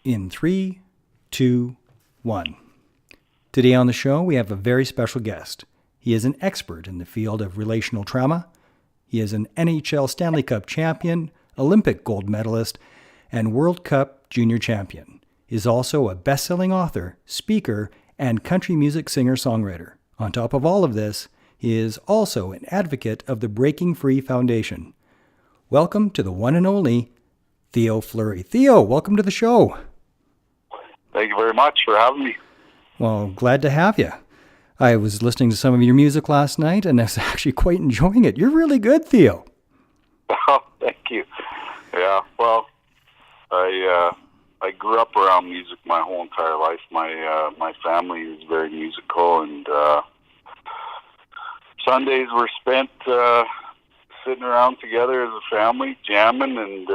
In 3, 2, 1. Today on the show, we have a very special guest. He is an expert in the field of relational trauma. He is an NHL Stanley Cup champion, Olympic gold medalist, and World Cup junior champion. He is also a best-selling author, speaker, and country music singer-songwriter. On top of all of this, he is also an advocate of the Breaking Free Foundation. Welcome to the one and only Theo Fleury. Theo, welcome to the show. Thank you very much for having me. Well, glad to have you. I was listening to some of your music last night, and I was actually quite enjoying it. You're really good, Theo. Oh, thank you. Yeah, well, I grew up around music my whole entire life. My family is very musical, and Sundays were spent sitting around together as a family, jamming and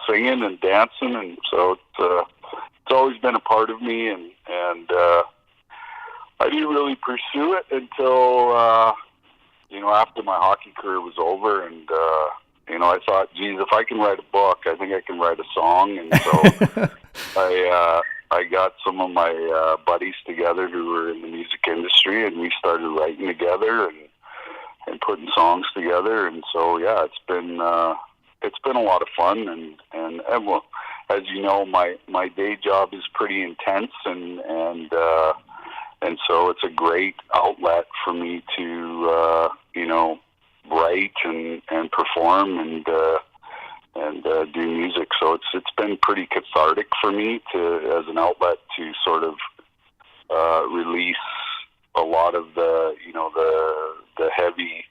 singing and dancing, and so it's always been a part of me, and I didn't really pursue it until after my hockey career was over, and I thought, geez, if I can write a book, I think I can write a song, and so I got some of my buddies together who were in the music industry, and we started writing together and putting songs together, and so yeah, it's been a lot of fun, and well, as you know, my day job is pretty intense, and so it's a great outlet for me to write and perform and do music. So it's been pretty cathartic for me as an outlet to sort of release a lot of the heavy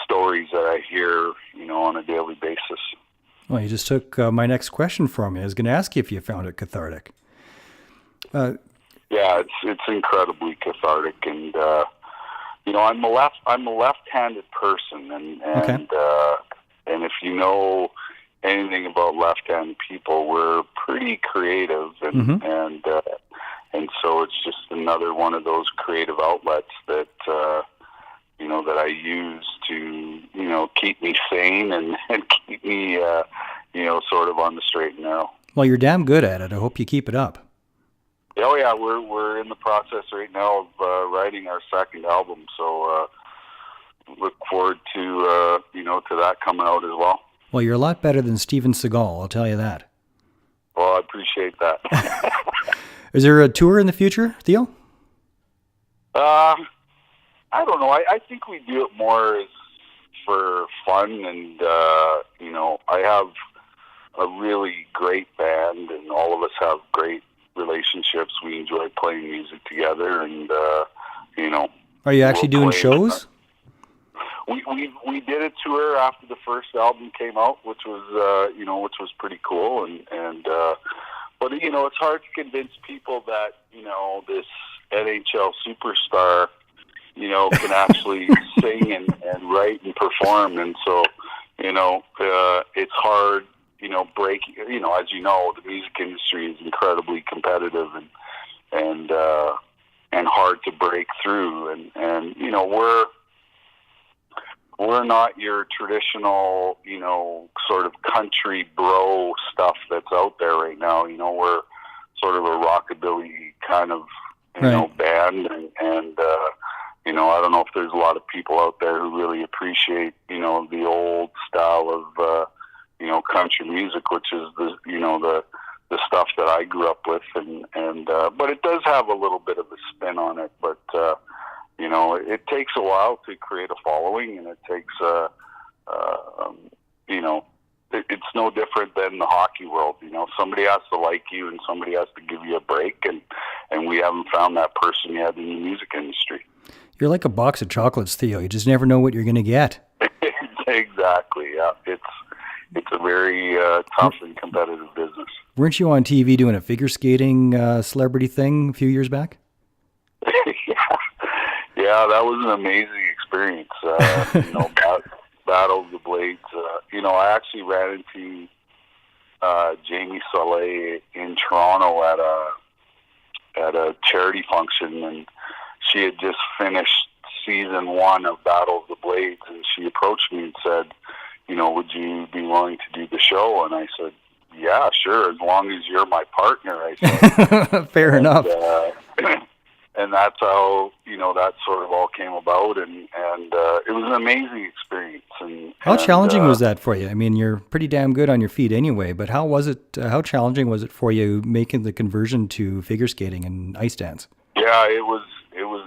stories that I hear on a daily basis. Well, you just took my next question from me. I was going to ask you if you found it cathartic. Yeah, it's incredibly cathartic, and I'm a left-handed person, and if you know anything about left-handed people, we're pretty creative, and and so it's just another one of those creative outlets that that I use to keep me sane and keep me sort of on the straight and narrow. Well, you're damn good at it. I hope you keep it up. Oh yeah, we're in the process right now of writing our second album, so look forward to to that coming out as well. Well, you're a lot better than Steven Seagal, I'll tell you that. Well, I appreciate that. Is there a tour in the future, Theo? I don't know. I think we do it more as for fun, and I have a really great band, and all of us have great relationships. We enjoy playing music together, and Are you actually doing shows? We did a tour after the first album came out, which was pretty cool, and but it's hard to convince people that this NHL superstar can actually sing and write and perform, and so it's hard breaking, as you know, the music industry is incredibly competitive and hard to break through, and we're not your traditional sort of country bro stuff that's out there right now. We're sort of a rockabilly kind of band, and I don't know if there's a lot of people out there who really appreciate the old style of country music, which is the stuff that I grew up with, and but it does have a little bit of a spin on it, but it takes a while to create a following, and it takes it's no different than the hockey world. Somebody has to like you, and somebody has to give you a break, and we haven't found that person yet in the music industry. You're like a box of chocolates, Theo. You just never know what you're going to get. Exactly. Yeah, it's a very tough and competitive business. Weren't you on TV doing a figure skating celebrity thing a few years back? Yeah, that was an amazing experience. Battle of the Blades. I actually ran into Jamie Soleil in Toronto at a charity function, and she had just finished season 1 of Battle of the Blades, and she approached me and said, would you be willing to do the show? And I said, yeah, sure, as long as you're my partner, I said. Fair enough. And that's how, that sort of all came about, and it was an amazing experience. How challenging was that for you? I mean, you're pretty damn good on your feet anyway, but how was it? How challenging was it for you making the conversion to figure skating and ice dance? Yeah, it was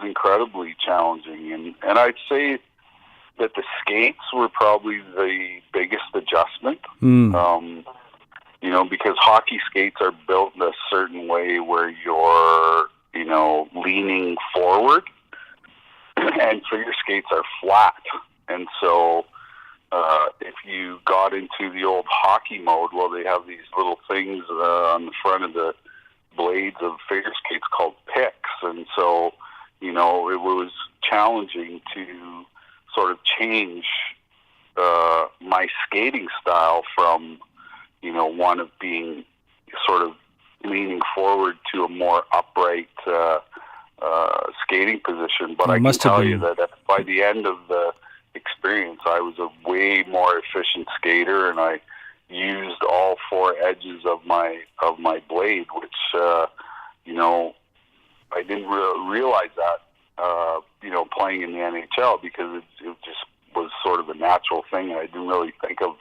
incredibly challenging, and I'd say that the skates were probably the biggest adjustment. Because hockey skates are built in a certain way where you're, leaning forward, and figure skates are flat. And so if you got into the old hockey mode, well, they have these little things on the front of the blades of figure skates called picks. And so, it was challenging to sort of change my skating style from, one of being sort of leaning forward to a more upright skating position. But I can tell you that by the end of the experience, I was a way more efficient skater, and I used all four edges of my blade, which I didn't realize that playing in the NHL, because it just was sort of a natural thing. I didn't really think of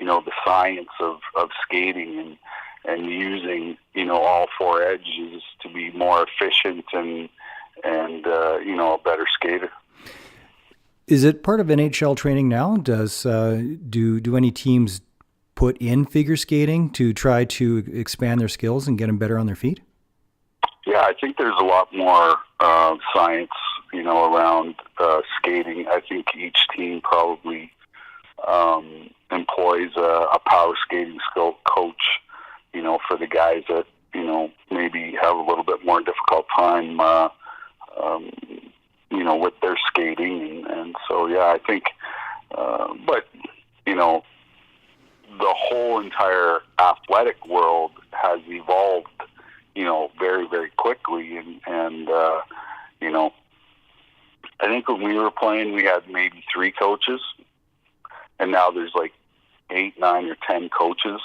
the science of skating and using all four edges to be more efficient and a better skater. Is it part of NHL training now? Does do any teams put in figure skating to try to expand their skills and get them better on their feet? Yeah, I think there's a lot more science, around skating. I think each team probably employs a power skating skill coach, for the guys that, maybe have a little bit more difficult time, with their skating. And so, yeah, I think, but, the whole entire athletic world has evolved, very, very quickly. And I think when we were playing, we had maybe 3 coaches, and now there's like 8, 9, or 10 coaches,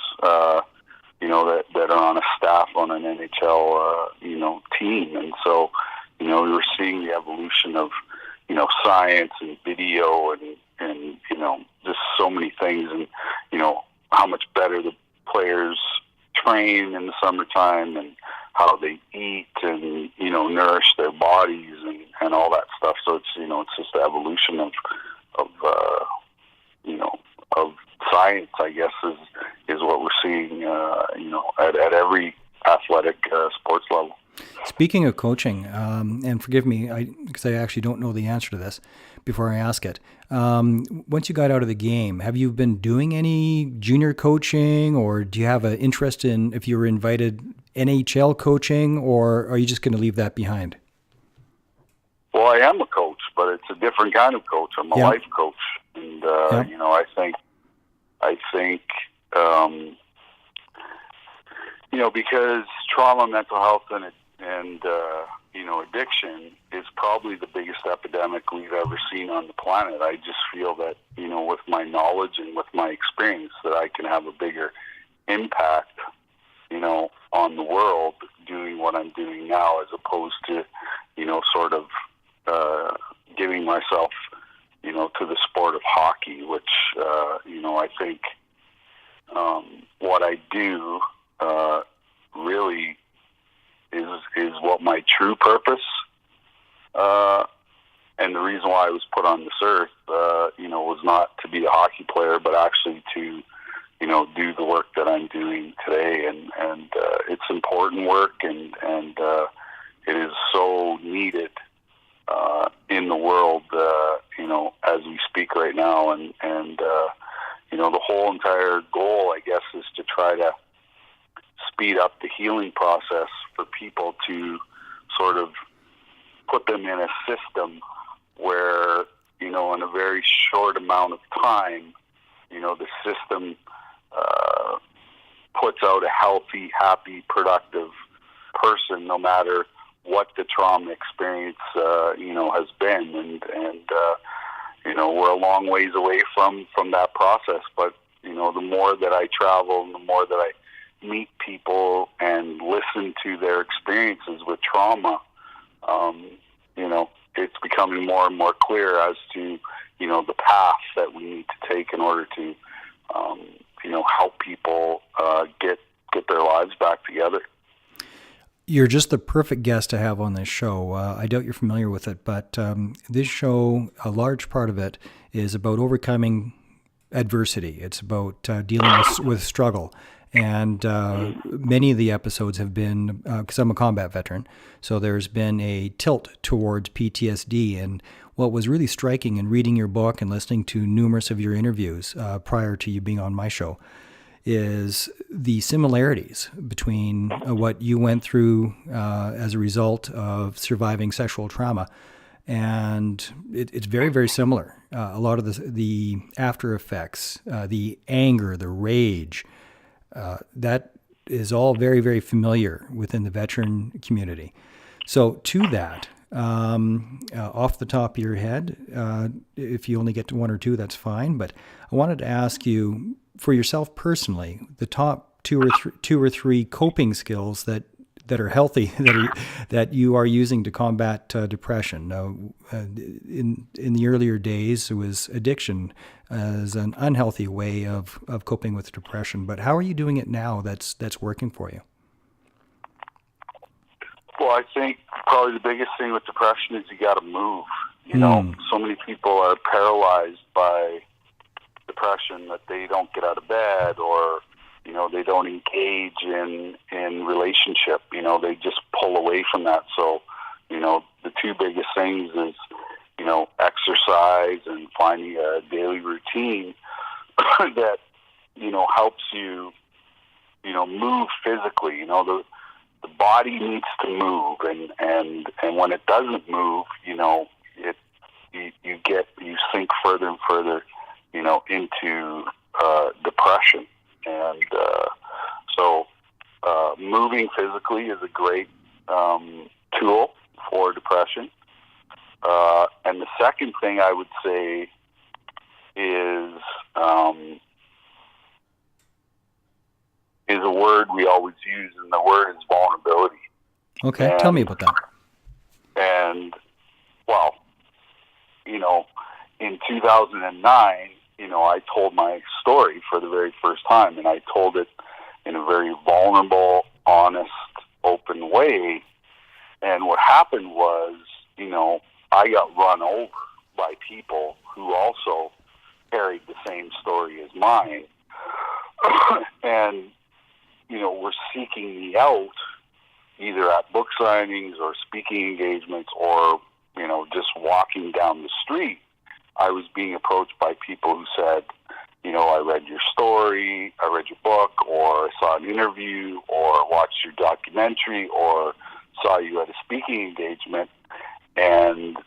that are on a staff on an NHL, team. And so, we were seeing the evolution of, science and video and just so many things, and, how much better the players train in the summertime, and how they eat and, nourish their bodies and all that stuff. So it's, it's just the evolution of science, I guess, is what we're seeing, at every athletic sports level. Speaking of coaching, and forgive me, because I actually don't know the answer to this before I ask it. Once you got out of the game, have you been doing any junior coaching, or do you have an interest in, if you were invited, NHL coaching, or are you just going to leave that behind? Well, I am a coach, but it's a different kind of coach. I'm a life coach. And, I think, because trauma, mental health, and addiction is probably the biggest epidemic we've ever seen on the planet. I just feel that, with my knowledge and with my experience, that I can have a bigger impact, on the world doing what I'm doing now, as opposed to, sort of giving myself, to the sport of hockey, which, I think what I do really is what my true purpose, and the reason why I was put on this earth, was not to be a hockey player, but actually to, do the work that I'm doing today. And it's important work, and it is so needed in the world, as we speak right now. And the whole entire goal, I guess, is to try to speed up the healing process for people, to sort of put them in a system where, in a very short amount of time, the system puts out a healthy, happy, productive person, no matter what the trauma experience, has been. And we're a long ways away from that process. But, the more that I travel, and the more that I meet people and listen to their experiences with trauma, it's becoming more and more clear as to, the path that we need to take in order to, help people get their lives back together. You're just the perfect guest to have on this show. I doubt you're familiar with it, but this show, a large part of it is about overcoming adversity. It's about dealing with struggle. And many of the episodes have been, because I'm a combat veteran, so there's been a tilt towards PTSD. And what was really striking in reading your book and listening to numerous of your interviews prior to you being on my show is the similarities between what you went through as a result of surviving sexual trauma. And it's very, very similar. A lot of the after effects, the anger, the rage, that is all very, very familiar within the veteran community. So to that, off the top of your head, if you only get to one or two, that's fine. But I wanted to ask you, for yourself personally, the top two or three coping skills that are healthy that you are using to combat depression. Now, in the earlier days, it was addiction as an unhealthy way of coping with depression. But how are you doing it now? That's working for you. Well, I think probably the biggest thing with depression is you got to move. So many people are paralyzed by depression that they don't get out of bed, or they don't engage in relationship. They just pull away from that. So the two biggest things is exercise and finding a daily routine that helps you move physically. The body needs to move, and when it doesn't move, you sink further and further into depression. And so moving physically is a great tool for depression. And the second thing I would say is a word we always use, and the word is vulnerability. Okay, tell me about that. And, well, in 2009, I told my story for the very first time, and I told it in a very vulnerable, honest, open way. And what happened was, I got run over by people who also carried the same story as mine. And, were seeking me out either at book signings or speaking engagements or, just walking down the street. I was being approached by people who said, I read your story, I read your book, or I saw an interview, or watched your documentary, or saw you at a speaking engagement. And,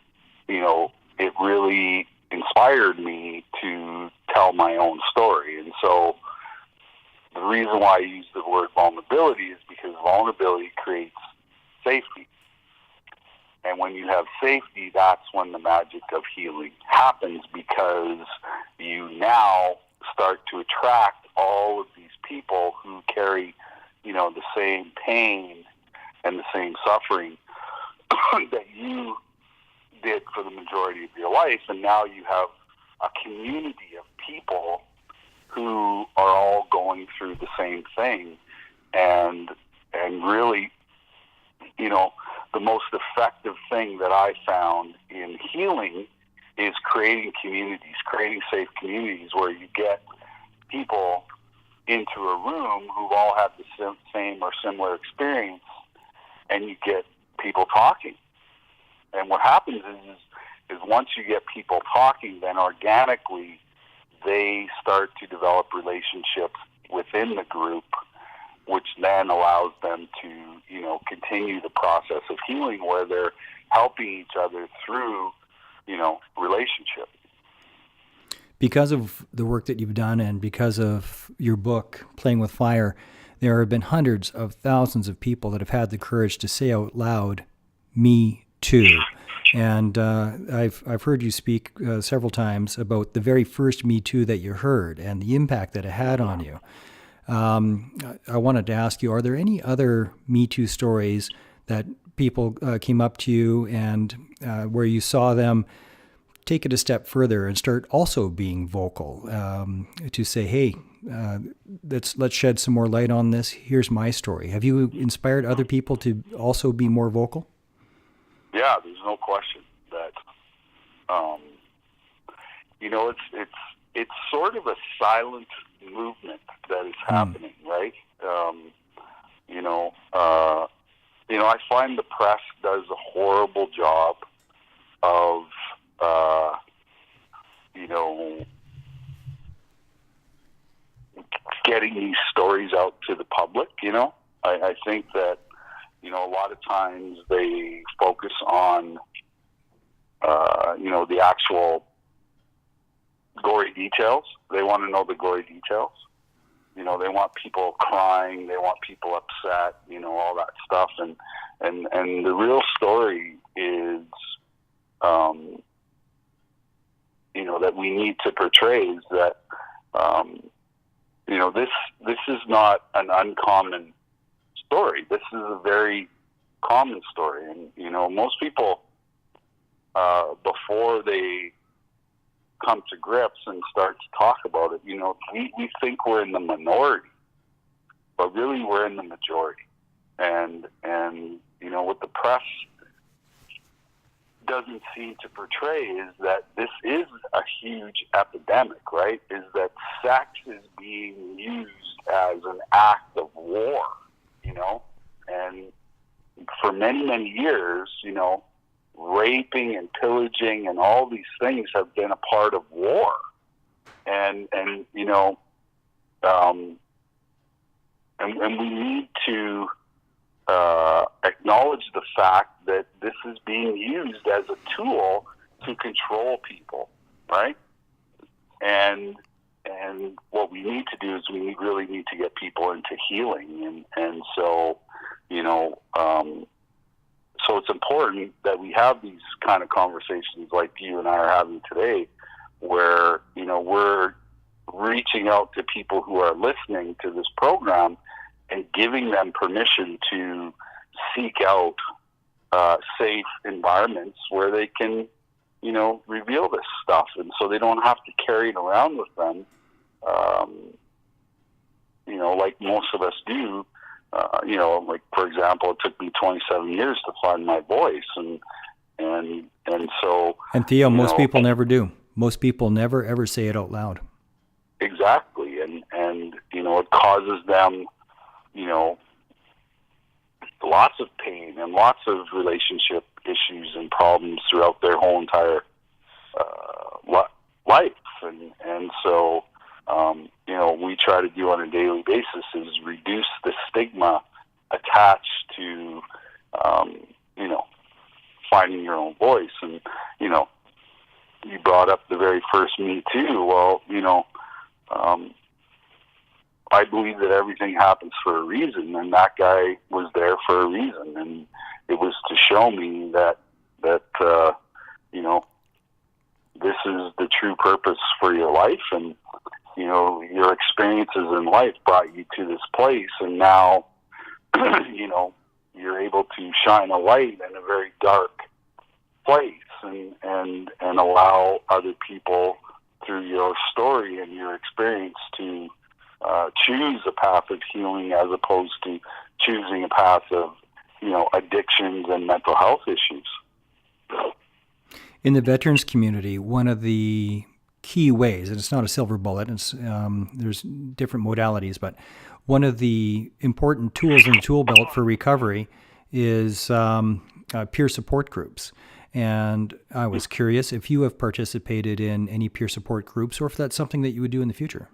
it really inspired me to tell my own story. And so the reason why I use the word vulnerability is because vulnerability creates safety. And when you have safety, that's when the magic of healing happens, because you now start to attract all of these people who carry, the same pain and the same suffering that you did for the majority of your life. And now you have a community of people who are all going through the same thing. And really, the most effective thing that I found in healing is creating communities, creating safe communities where you get people into a room who all have the same or similar experience, and you get people talking. And what happens is once you get people talking, then organically they start to develop relationships within the group, which then allows them to, continue the process of healing where they're helping each other through, relationship. Because of the work that you've done and because of your book, Playing with Fire, there have been hundreds of thousands of people that have had the courage to say out loud, "Me too." And I've heard you speak several times about the very first Me Too that you heard and the impact that it had on you. I wanted to ask you, are there any other Me Too stories that people came up to you and where you saw them take it a step further and start also being vocal to say, hey, let's shed some more light on this. Here's my story. Have you inspired other people to also be more vocal? Yeah, there's no question that, it's sort of a silent movement that is happening, right? I find the press does a horrible job of, getting these stories out to the public. I think that, a lot of times they focus on, the actual gory details. They want to know the gory details. They want people crying. They want people upset, all that stuff. And the real story is, that we need to portray is that, this is not an uncommon story. This is a very common story. And, most people, before they come to grips and start to talk about it, we think we're in the minority, but really we're in the majority. And what the press doesn't seem to portray is that this is a huge epidemic, right? Is that sex is being used as an act of war, and for many, many years, raping and pillaging and all these things have been a part of war. And we need to acknowledge the fact that this is being used as a tool to control people, right? And what we need to do is we really need to get people into healing. And so, so it's important that we have these kind of conversations like you and I are having today, where, we're reaching out to people who are listening to this program and giving them permission to seek out safe environments where they can, reveal this stuff. And so they don't have to carry it around with them, like most of us do. Like, for example, it took me 27 years to find my voice. And so... And Theo, most people never do. Most people never, ever say it out loud. Exactly. And it causes them, lots of pain and lots of relationship issues and problems throughout their whole entire life. And so, we try to do on a daily basis is reduce the stigma attached to, finding your own voice. And, you brought up the very first Me Too. Well, I believe that everything happens for a reason, and that guy was there for a reason, and it was to show me that this is the true purpose for your life, and your experiences in life brought you to this place, and now you're able to shine a light in a very dark place, and allow other people through your story and your experience to choose a path of healing as opposed to choosing a path of, addictions and mental health issues. In the veterans community, one of the key ways, and it's not a silver bullet, it's, there's different modalities, but one of the important tools in the tool belt for recovery is peer support groups. And I was curious if you have participated in any peer support groups or if that's something that you would do in the future.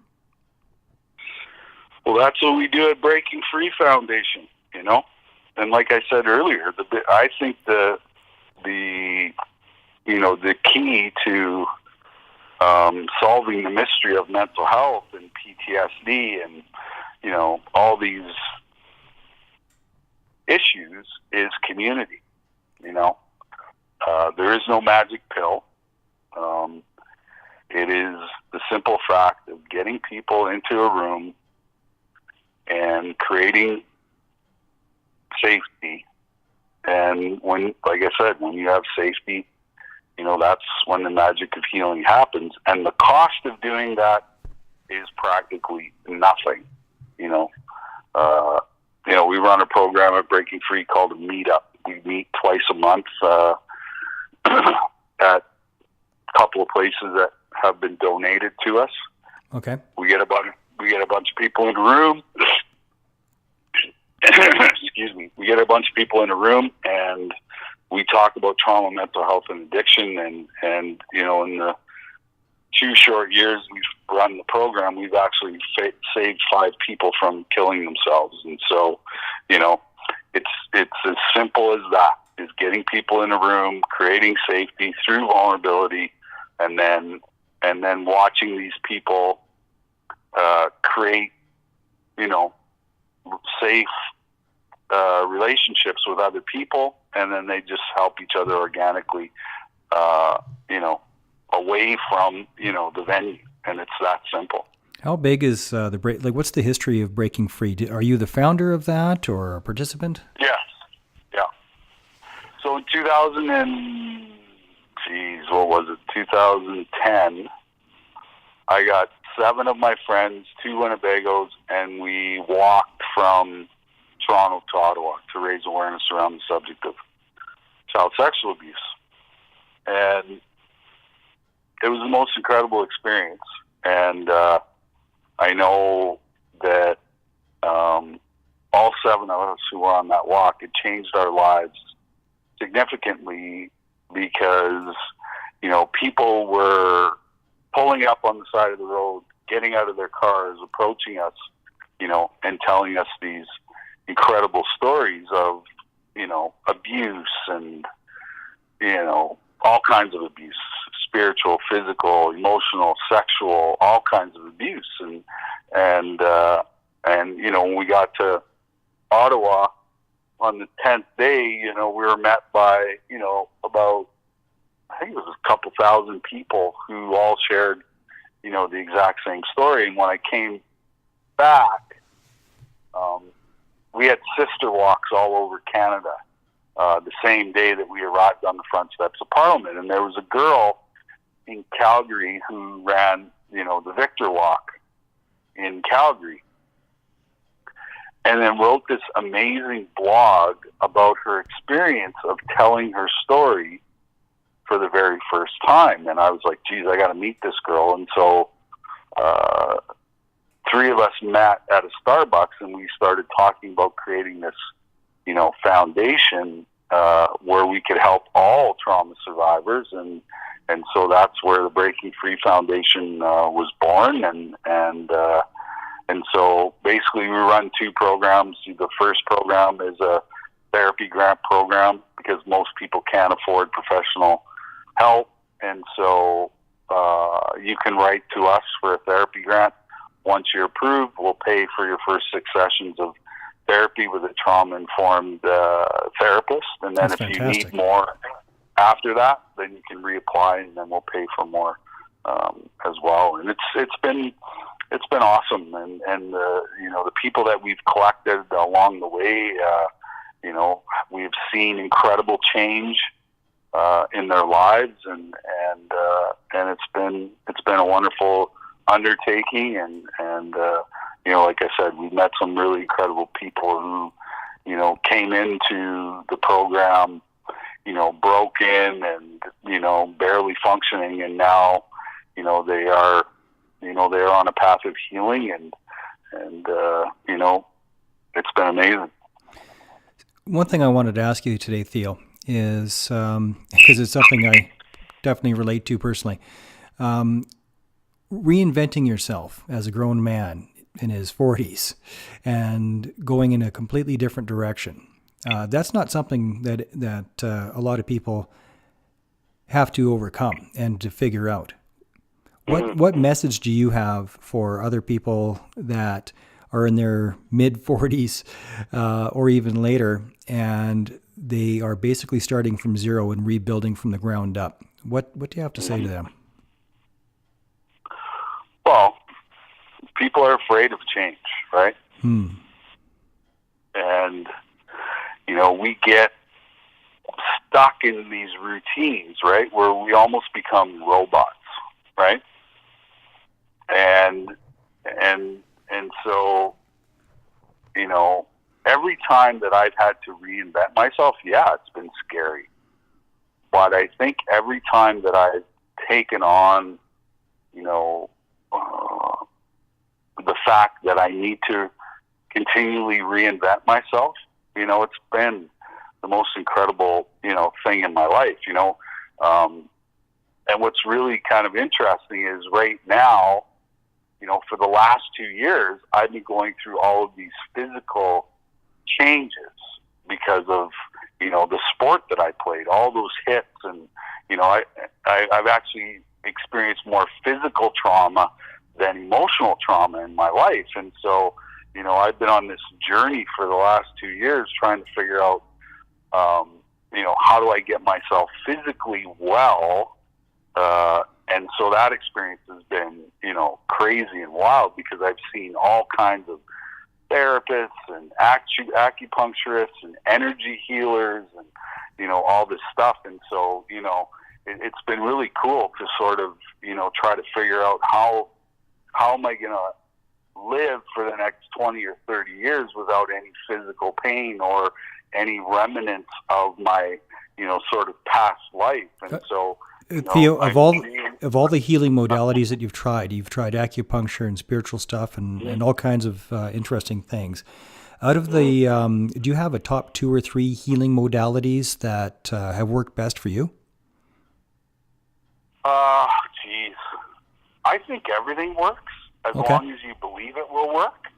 Well, that's what we do at Breaking Free Foundation, And like I said earlier, I think the key to solving the mystery of mental health and PTSD and, all these issues is community, There is no magic pill. It is the simple fact of getting people into a room and creating safety. And when, like I said, when you have safety, that's when the magic of healing happens. And the cost of doing that is practically nothing. We run a program at Breaking Free called a Meetup. We meet twice a month at a couple of places that have been donated to us. Okay. We get a bunch of people in a room. Excuse me. We get a bunch of people in a room, and we talk about trauma, mental health, and addiction. And in the 2 short years we've run the program, we've actually saved 5 people from killing themselves. And so, it's as simple as that: is getting people in a room, creating safety through vulnerability, and then watching these people create, safe relationships with other people, and then they just help each other organically, away from, the venue. And it's that simple. How big is what's the history of Breaking Free? Are you the founder of that or a participant? Yes. Yeah. So in 2010, I got 7 of my friends, 2 Winnebagos, and we walked from Toronto to Ottawa to raise awareness around the subject of child sexual abuse. And it was the most incredible experience. And I know that all 7 of us who were on that walk, it changed our lives significantly, because, people were pulling up on the side of the road, getting out of their cars, approaching us, and telling us these incredible stories of, abuse and, all kinds of abuse, spiritual, physical, emotional, sexual, all kinds of abuse. And when we got to Ottawa on the 10th day, we were met by, about, I think it was a couple thousand people who all shared, the exact same story. And when I came back, we had sister walks all over Canada the same day that we arrived on the front steps of Parliament. And there was a girl in Calgary who ran, the Victor Walk in Calgary, and then wrote this amazing blog about her experience of telling her story for the very first time. And I was like, geez, I got to meet this girl. And so 3 of us met at a Starbucks, and we started talking about creating this, foundation where we could help all trauma survivors. And so that's where the Breaking Free Foundation was born. And so basically we run 2 programs. The first program is a therapy grant program, because most people can't afford professional help. And so you can write to us for a therapy grant. Once you're approved, we'll pay for your first 6 sessions of therapy with a trauma-informed therapist. And then That's if fantastic. you need more after that, then you can reapply, and then we'll pay for more as well. And it's been awesome. And the people that we've collected along the way, we've seen incredible change in their lives, and it's been a wonderful undertaking. And like I said, we've met some really incredible people who, came into the program, broken and, barely functioning. And now, they are on a path of healing, and it's been amazing. One thing I wanted to ask you today, Theo, is, because it's something I definitely relate to personally, reinventing yourself as a grown man in his 40s and going in a completely different direction. That's not something that a lot of people have to overcome and to figure out. What message do you have for other people that are in their mid-40s or even later, and they are basically starting from zero and rebuilding from the ground up? What do you have to say to them? Well, people are afraid of change, right? And, we get stuck in these routines, right, where we almost become robots, right? And so, every time that I've had to reinvent myself, it's been scary. But I think every time that I've taken on, the fact that I need to continually reinvent myself, it's been the most incredible, thing in my life, and what's really kind of interesting is right now, for the last 2 years, I've been going through all of these physical changes because of, the sport that I played, all those hits. And, I've actually experienced more physical trauma than emotional trauma in my life. And so, I've been on this journey for the last 2 years trying to figure out, how do I get myself physically well? And so that experience has been, crazy and wild because I've seen all kinds of therapists and acupuncturists and energy healers and, all this stuff. And so, it's been really cool to sort of, try to figure out how am I going to live for the next 20 or 30 years without any physical pain or any remnants of my, sort of past life. And so, Theo, of all the healing modalities that you've tried acupuncture and spiritual stuff and all kinds of interesting things. Out of the, do you have a top 2 or 3 healing modalities that have worked best for you? Geez. I think everything works as long as you believe it will work,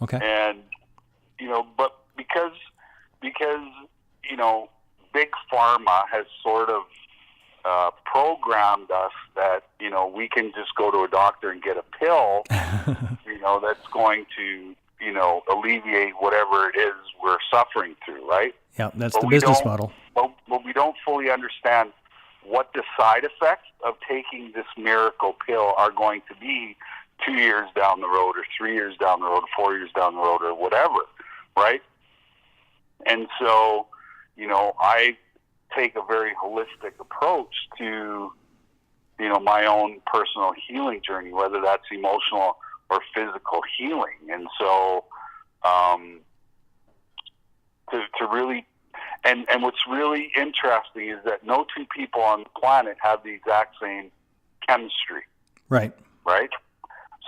Okay. And, but because, Big Pharma has sort of programmed us that, we can just go to a doctor and get a pill, that's going to, alleviate whatever it is we're suffering through, right? Yeah, that's the business model. But we don't fully understand what the side effects of taking this miracle pill are going to be 2 years down the road or 3 years down the road, 4 years down the road or whatever, right? And so, I take a very holistic approach to, my own personal healing journey, whether that's emotional or physical healing. And so, to really, and what's really interesting is that no two people on the planet have the exact same chemistry. Right. Right?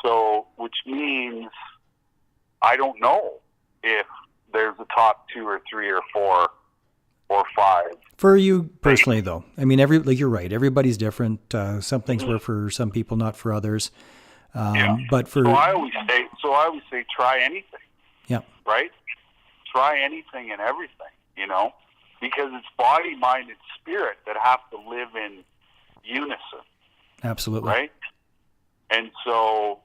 So, which means I don't know if there's a top 2 or 3 or 4 or 5. For you personally, though, I mean, you're right. Everybody's different. Some things work for some people, not for others. But for so I always say, try anything. Yeah. Right. Try anything and everything. Because it's body, mind, and spirit that have to live in unison. Absolutely. Right. And so,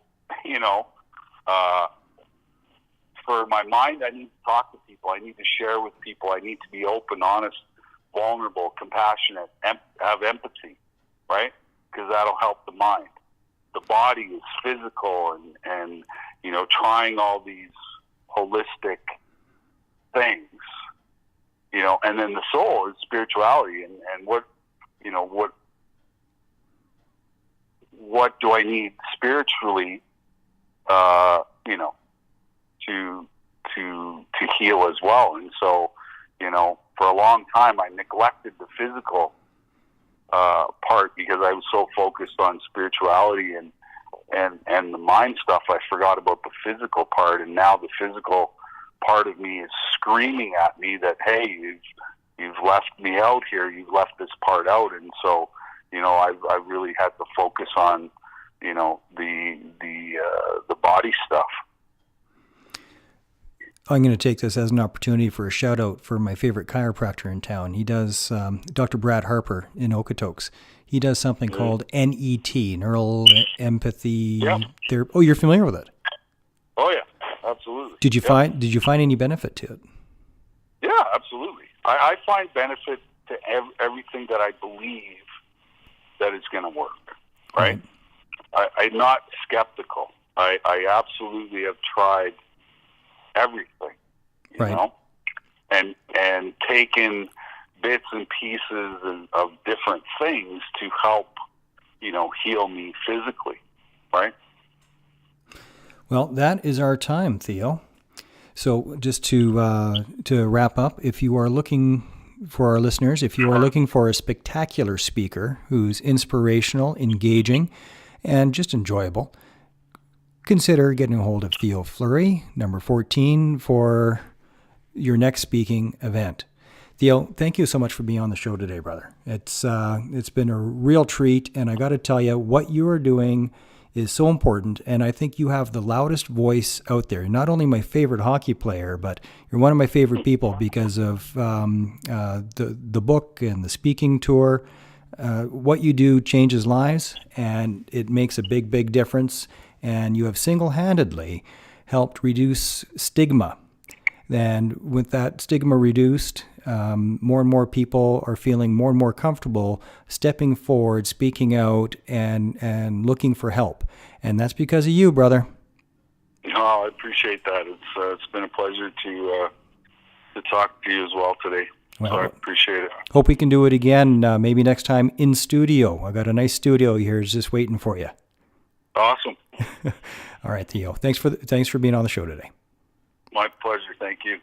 for my mind, I need to talk to people. I need to share with people. I need to be open, honest, vulnerable, compassionate, have empathy, right? Because that'll help the mind. The body is physical and trying all these holistic things, and then the soul is spirituality and what do I need spiritually, to heal as well. And so, for a long time I neglected the physical part because I was so focused on spirituality and the mind stuff. I forgot about the physical part, and now the physical part of me is screaming at me that, hey, you've left me out here. You've left this part out. And so, I really had to focus on, the body stuff. I'm going to take this as an opportunity for a shout out for my favorite chiropractor in town. He does, Dr. Brad Harper in Okotoks. He does something called NET, Neural Empathy Therapy. Oh, you're familiar with it? Oh yeah, absolutely. Did you find any benefit to it? Yeah, absolutely. I find benefit to everything that I believe that it's going to work. Right? I'm not skeptical. I absolutely have tried everything, you Right. know, and taken bits and pieces of different things to help, heal me physically, right? Well, that is our time, Theo. So just to wrap up, if you are looking for our listeners, if you are looking for a spectacular speaker who's inspirational, engaging, and just enjoyable, consider getting a hold of Theo Fleury, number 14, for your next speaking event. Theo, thank you so much for being on the show today, brother. It's been a real treat, and I got to tell you, what you are doing is so important, and I think you have the loudest voice out there. You're not only my favorite hockey player, but you're one of my favorite people because of the book and the speaking tour. What you do changes lives, and it makes a big, big difference, and you have single-handedly helped reduce stigma. And with that stigma reduced, more and more people are feeling more and more comfortable stepping forward, speaking out, and looking for help. And that's because of you, brother. Oh, I appreciate that. It's been a pleasure to talk to you as well today. Well, so I appreciate it. Hope we can do it again, maybe next time in studio. I got a nice studio here just waiting for you. Awesome. All right, Theo. Thanks for being on the show today. My pleasure. Thank you.